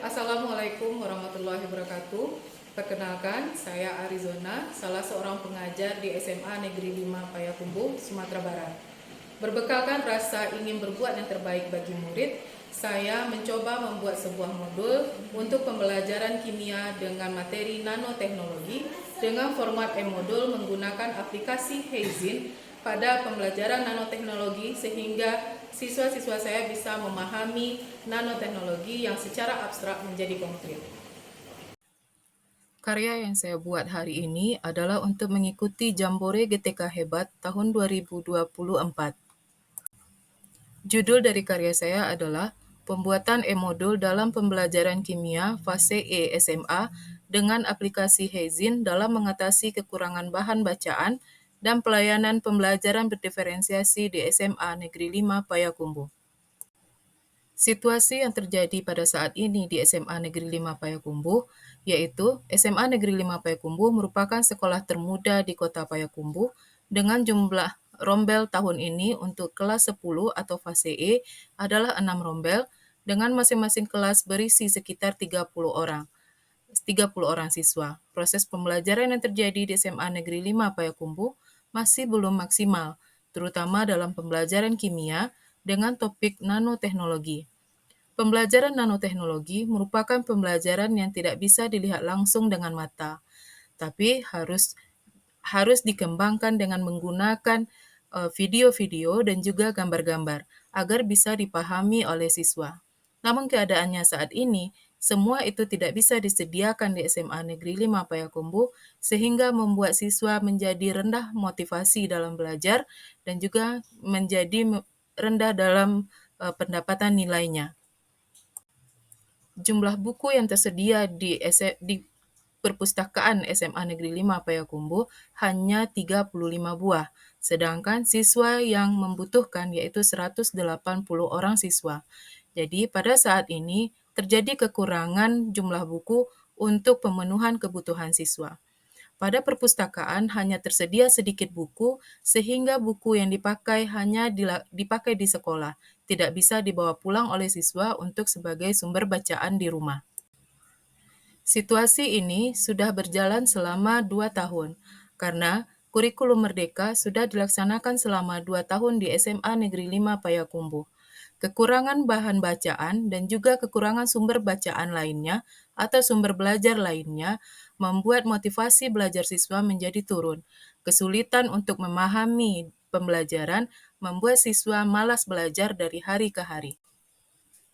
Assalamualaikum warahmatullahi wabarakatuh. Perkenalkan, saya Arizona, salah seorang pengajar di SMA Negeri 5 Payakumbuh, Sumatera Barat. Berbekalkan rasa ingin berbuat yang terbaik bagi murid, saya mencoba membuat sebuah modul untuk pembelajaran kimia dengan materi nanoteknologi dengan format e-modul menggunakan aplikasi Heizin pada pembelajaran nanoteknologi sehingga siswa-siswa saya bisa memahami nanoteknologi yang secara abstrak menjadi konkret. Karya yang saya buat hari ini adalah untuk mengikuti Jambore GTK Hebat tahun 2024. Judul dari karya saya adalah Pembuatan e-modul dalam pembelajaran kimia fase E SMA dengan aplikasi Heizin dalam mengatasi kekurangan bahan bacaan dan pelayanan pembelajaran berdiferensiasi di SMA Negeri 5 Payakumbuh. Situasi yang terjadi pada saat ini di SMA Negeri 5 Payakumbuh, yaitu SMA Negeri 5 Payakumbuh merupakan sekolah termuda di Kota Payakumbuh dengan jumlah rombel tahun ini untuk kelas 10 atau fase E adalah 6 rombel dengan masing-masing kelas berisi sekitar 30 orang siswa. Proses pembelajaran yang terjadi di SMA Negeri 5 Payakumbuh masih belum maksimal, terutama dalam pembelajaran kimia dengan topik nanoteknologi. Pembelajaran nanoteknologi merupakan pembelajaran yang tidak bisa dilihat langsung dengan mata, tapi harus dikembangkan dengan menggunakan video-video dan juga gambar-gambar agar bisa dipahami oleh siswa. Namun keadaannya saat ini, semua itu tidak bisa disediakan di SMA Negeri 5 Payakumbuh sehingga membuat siswa menjadi rendah motivasi dalam belajar dan juga menjadi rendah dalam pendapatan nilainya. Jumlah buku yang tersedia di perpustakaan SMA Negeri 5 Payakumbuh hanya 35 buah, sedangkan siswa yang membutuhkan yaitu 180 orang siswa. Jadi pada saat ini terjadi kekurangan jumlah buku untuk pemenuhan kebutuhan siswa. Pada perpustakaan hanya tersedia sedikit buku, sehingga buku yang dipakai hanya dipakai di sekolah, tidak bisa dibawa pulang oleh siswa untuk sebagai sumber bacaan di rumah. Situasi ini sudah berjalan selama 2 tahun, karena kurikulum Merdeka sudah dilaksanakan selama 2 tahun di SMA Negeri 5 Payakumbuh. Kekurangan bahan bacaan dan juga kekurangan sumber bacaan lainnya atau sumber belajar lainnya membuat motivasi belajar siswa menjadi turun. Kesulitan untuk memahami pembelajaran membuat siswa malas belajar dari hari ke hari.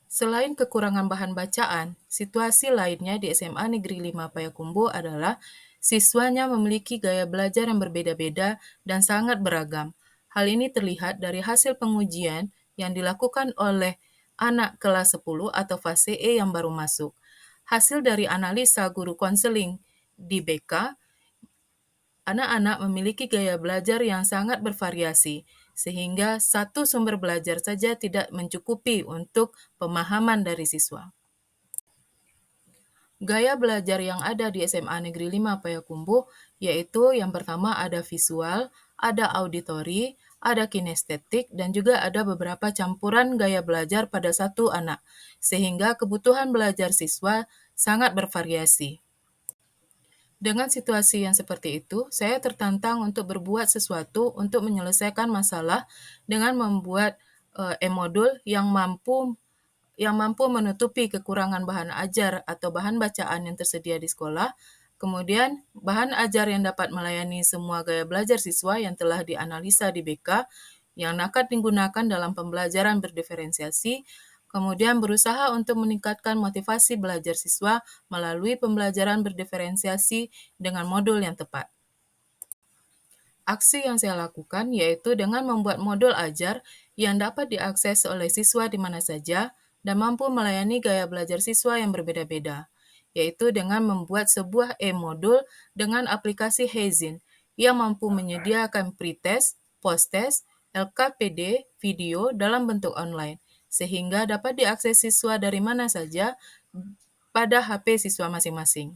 Selain kekurangan bahan bacaan, situasi lainnya di SMA Negeri 5 Payakumbuh adalah siswanya memiliki gaya belajar yang berbeda-beda dan sangat beragam. Hal ini terlihat dari hasil pengujian yang dilakukan oleh anak kelas 10 atau fase E yang baru masuk. Hasil dari analisa guru konseling di BK, anak-anak memiliki gaya belajar yang sangat bervariasi, sehingga satu sumber belajar saja tidak mencukupi untuk pemahaman dari siswa. Gaya belajar yang ada di SMA Negeri 5 Payakumbuh yaitu yang pertama ada visual, ada auditori, ada kinestetik, dan juga ada beberapa campuran gaya belajar pada satu anak, sehingga kebutuhan belajar siswa sangat bervariasi. Dengan situasi yang seperti itu, saya tertantang untuk berbuat sesuatu untuk menyelesaikan masalah dengan membuat e-modul yang mampu menutupi kekurangan bahan ajar atau bahan bacaan yang tersedia di sekolah, kemudian bahan ajar yang dapat melayani semua gaya belajar siswa yang telah dianalisa di BK, yang dapat digunakan dalam pembelajaran berdiferensiasi, kemudian berusaha untuk meningkatkan motivasi belajar siswa melalui pembelajaran berdiferensiasi dengan modul yang tepat. Aksi yang saya lakukan yaitu dengan membuat modul ajar yang dapat diakses oleh siswa di mana saja dan mampu melayani gaya belajar siswa yang berbeda-beda, yaitu dengan membuat sebuah e-modul dengan aplikasi Heizin yang mampu menyediakan pretest, posttest, LKPD, video dalam bentuk online, sehingga dapat diakses siswa dari mana saja pada HP siswa masing-masing.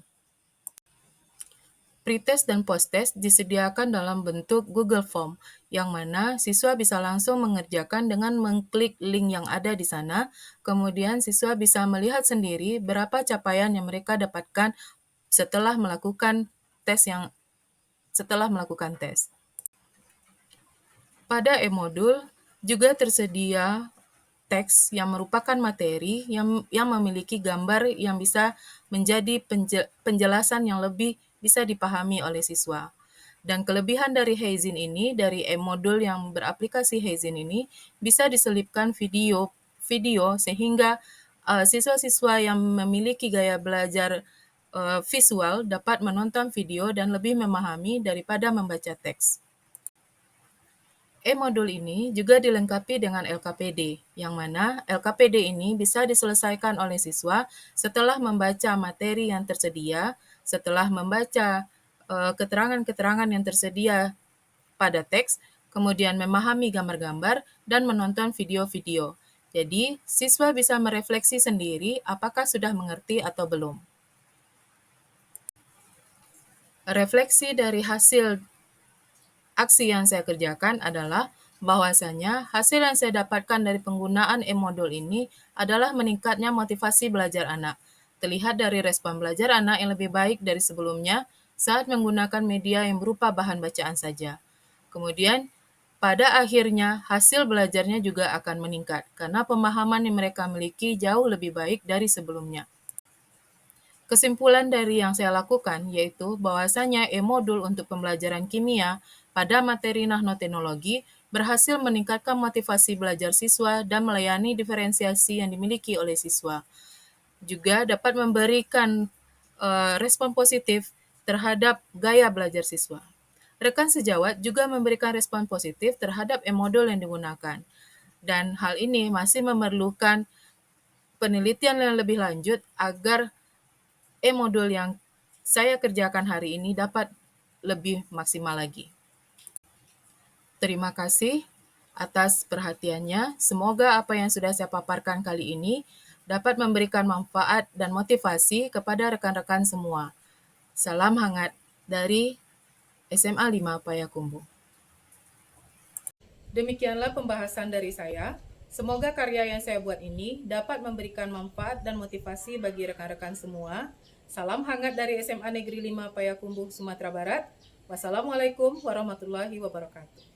Pretest dan posttest disediakan dalam bentuk Google Form, yang mana siswa bisa langsung mengerjakan dengan mengklik link yang ada di sana. Kemudian siswa bisa melihat sendiri berapa capaian yang mereka dapatkan setelah melakukan tes. Pada e-modul juga tersedia teks yang merupakan materi yang memiliki gambar yang bisa menjadi penjelasan yang lebih bisa dipahami oleh siswa. Dan kelebihan dari Heizin ini, dari e-modul yang beraplikasi Heizin ini, bisa diselipkan video sehingga siswa-siswa yang memiliki gaya belajar visual dapat menonton video dan lebih memahami daripada membaca teks. E-modul ini juga dilengkapi dengan LKPD, yang mana LKPD ini bisa diselesaikan oleh siswa setelah membaca materi yang tersedia, setelah membaca keterangan-keterangan yang tersedia pada teks, kemudian memahami gambar-gambar, dan menonton video-video. Jadi, siswa bisa merefleksi sendiri apakah sudah mengerti atau belum. Refleksi dari hasil aksi yang saya kerjakan adalah bahwasanya hasil yang saya dapatkan dari penggunaan e-modul ini adalah meningkatnya motivasi belajar anak. Terlihat dari respon belajar anak yang lebih baik dari sebelumnya saat menggunakan media yang berupa bahan bacaan saja. Kemudian, pada akhirnya hasil belajarnya juga akan meningkat karena pemahaman yang mereka miliki jauh lebih baik dari sebelumnya. Kesimpulan dari yang saya lakukan yaitu bahwasanya e-modul untuk pembelajaran kimia pada materi nanoteknologi berhasil meningkatkan motivasi belajar siswa dan melayani diferensiasi yang dimiliki oleh siswa. Juga dapat memberikan respon positif terhadap gaya belajar siswa. Rekan sejawat juga memberikan respon positif terhadap e-modul yang digunakan. Dan hal ini masih memerlukan penelitian yang lebih lanjut agar e-modul yang saya kerjakan hari ini dapat lebih maksimal lagi. Terima kasih atas perhatiannya. Semoga apa yang sudah saya paparkan kali ini dapat memberikan manfaat dan motivasi kepada rekan-rekan semua. Salam hangat dari SMA 5 Payakumbuh. Demikianlah pembahasan dari saya. Semoga karya yang saya buat ini dapat memberikan manfaat dan motivasi bagi rekan-rekan semua. Salam hangat dari SMA Negeri 5 Payakumbuh, Sumatera Barat. Wassalamualaikum warahmatullahi wabarakatuh.